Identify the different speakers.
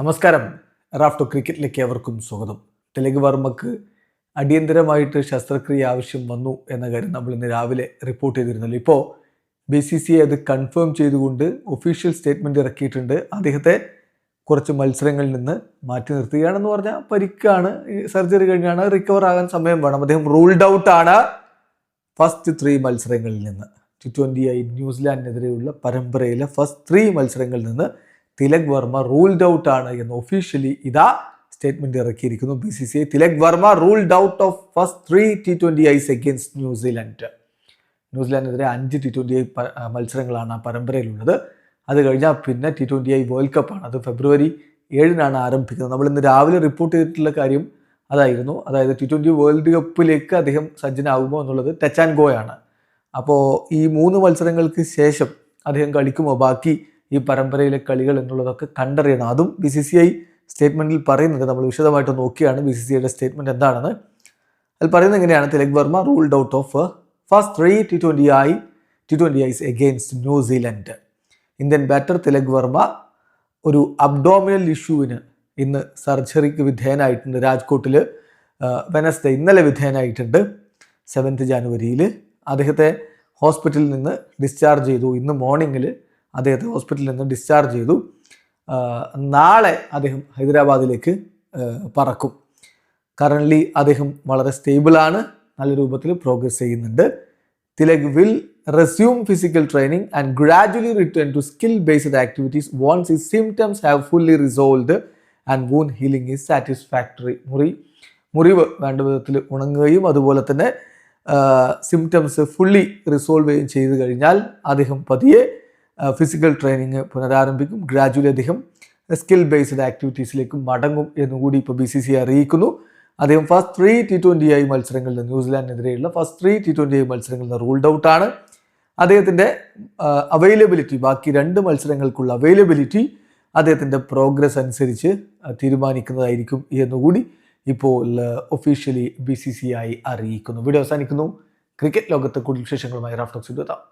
Speaker 1: നമസ്കാരം. റാഫ്റ്റോ ക്രിക്കറ്റിലേക്ക് അവർക്കും സ്വാഗതം. തിലക് വർമ്മക്ക് അടിയന്തരമായിട്ട് ശസ്ത്രക്രിയ ആവശ്യം വന്നു എന്ന കാര്യം നമ്മൾ ഇന്ന് രാവിലെ റിപ്പോർട്ട് ചെയ്തിരുന്നല്ലോ. ഇപ്പോൾ BCCI അത് കൺഫേം ചെയ്തുകൊണ്ട് ഒഫീഷ്യൽ സ്റ്റേറ്റ്മെൻറ്റ് ഇറക്കിയിട്ടുണ്ട്. അദ്ദേഹത്തെ കുറച്ച് മത്സരങ്ങളിൽ നിന്ന് മാറ്റി നിർത്തുകയാണെന്ന് പറഞ്ഞാൽ പരിക്കാണ്, സർജറി കഴിഞ്ഞാണ്, റിക്കവർ ആകാൻ സമയം വേണം. അദ്ദേഹം റൂൾഡ് ഔട്ടാണ് ഫസ്റ്റ് 3 മത്സരങ്ങളിൽ നിന്ന്. T20 ന്യൂസിലാൻഡിനെതിരെയുള്ള പരമ്പരയിലെ ഫസ്റ്റ് 3 മത്സരങ്ങളിൽ നിന്ന് തിലക് വർമ്മ റൂൾഡ് ഔട്ട് ആണ് എന്ന് ഒഫീഷ്യലി ഇതാ സ്റ്റേറ്റ്മെന്റ് ഇറക്കിയിരിക്കുന്നു BCCI. Tilak Varma ruled out of first 3 T20Is against New Zealand. ന്യൂസിലാൻഡിനെതിരെ 5 T20 മത്സരങ്ങളാണ് ആ പരമ്പരയിലുള്ളത്. അത് കഴിഞ്ഞാൽ പിന്നെ T20 വേൾഡ് കപ്പാണ്. അത് ഫെബ്രുവരി 7 ആരംഭിക്കുന്നത്. നമ്മൾ ഇന്ന് രാവിലെ റിപ്പോർട്ട് ചെയ്തിട്ടുള്ള കാര്യം അതായിരുന്നു. അതായത് T20 വേൾഡ് കപ്പിലേക്ക് അദ്ദേഹം സജ്ജനാകുമോ എന്നുള്ളത് ടച്ച് ആൻഡ് ഗോ ആണ്. അപ്പോൾ ഈ 3 മത്സരങ്ങൾക്ക് ശേഷം അദ്ദേഹം കളിക്കുമോ ബാക്കി ഈ പരമ്പരയിലെ കളികൾ എന്നുള്ളതൊക്കെ കണ്ടറിയണം. അതും BCCI സ്റ്റേറ്റ്മെൻറ്റിൽ പറയുന്നത്. നമ്മൾ വിശദമായിട്ട് നോക്കിയാണ് BCCIയുടെ സ്റ്റേറ്റ്മെൻറ്റ് എന്താണെന്ന്. അതിൽ പറയുന്നത് എങ്ങനെയാണ്: Tilak Varma ruled out of first 3 T20Is against New Zealand. Indian batter Tilak Varma ഒരു അബ്ഡോമിനൽ ഇഷ്യൂവിന് ഇന്ന് സർജറിക്ക് വിധേയനായിട്ടുണ്ട്. രാജ്കോട്ടിൽ വെനസ്ഡേ ഇന്നലെ വിധേയനായിട്ടുണ്ട്. 7 ജാനുവരിയിൽ അദ്ദേഹത്തെ ഹോസ്പിറ്റലിൽ നിന്ന് ഡിസ്ചാർജ് ചെയ്തു. ഇന്ന് മോർണിംഗിൽ അദ്ദേഹത്തെ ഹോസ്പിറ്റലിൽ നിന്ന് ഡിസ്ചാർജ് ചെയ്തു. നാളെ അദ്ദേഹം ഹൈദരാബാദിലേക്ക് പറക്കും. കറൻ്റ്ലി അദ്ദേഹം വളരെ സ്റ്റേബിളാണ്, നല്ല രൂപത്തിൽ പ്രോഗ്രസ് ചെയ്യുന്നുണ്ട്. Tilak will resume physical training and gradually return to skill based activities once his symptoms have fully resolved and wound healing is satisfactory. മുറിവ് വേണ്ട വിധത്തിൽ ഉണങ്ങുകയും അതുപോലെ തന്നെ സിംറ്റംസ് ഫുള്ളി റിസോൾവ് ചെയ്യുകയും ചെയ്തു കഴിഞ്ഞാൽ അദ്ദേഹം പതിയെ ഫിസിക്കൽ ട്രെയിനിങ് പുനരാരംഭിക്കും. ഗ്രാജുവലി അദ്ദേഹം സ്കിൽ ബേസ്ഡ് ആക്ടിവിറ്റീസിലേക്ക് മടങ്ങും എന്നുകൂടി ഇപ്പോൾ BCCI അറിയിക്കുന്നു. അദ്ദേഹം ഫസ്റ്റ് 3 T20 മത്സരങ്ങളിൽ നിന്ന്, ന്യൂസിലാൻഡിനെതിരെയുള്ള ഫസ്റ്റ് 3 T20 മത്സരങ്ങളിൽ നിന്ന് റൂൾഡ് ഔട്ടാണ്. അദ്ദേഹത്തിൻ്റെ അവൈലബിലിറ്റി, ബാക്കി 2 മത്സരങ്ങൾക്കുള്ള അവൈലബിലിറ്റി അദ്ദേഹത്തിൻ്റെ പ്രോഗ്രസ് അനുസരിച്ച് തീരുമാനിക്കുന്നതായിരിക്കും എന്നുകൂടി ഇപ്പോൾ ഒഫീഷ്യലി BCCI അറിയിക്കുന്നു. വീഡിയോ അവസാനിക്കുന്നു. ക്രിക്കറ്റ് ലോകത്തെ കൂടുതൽ വിശേഷങ്ങളുമായി റാഫ്റ്റോക്സ് എത്താം.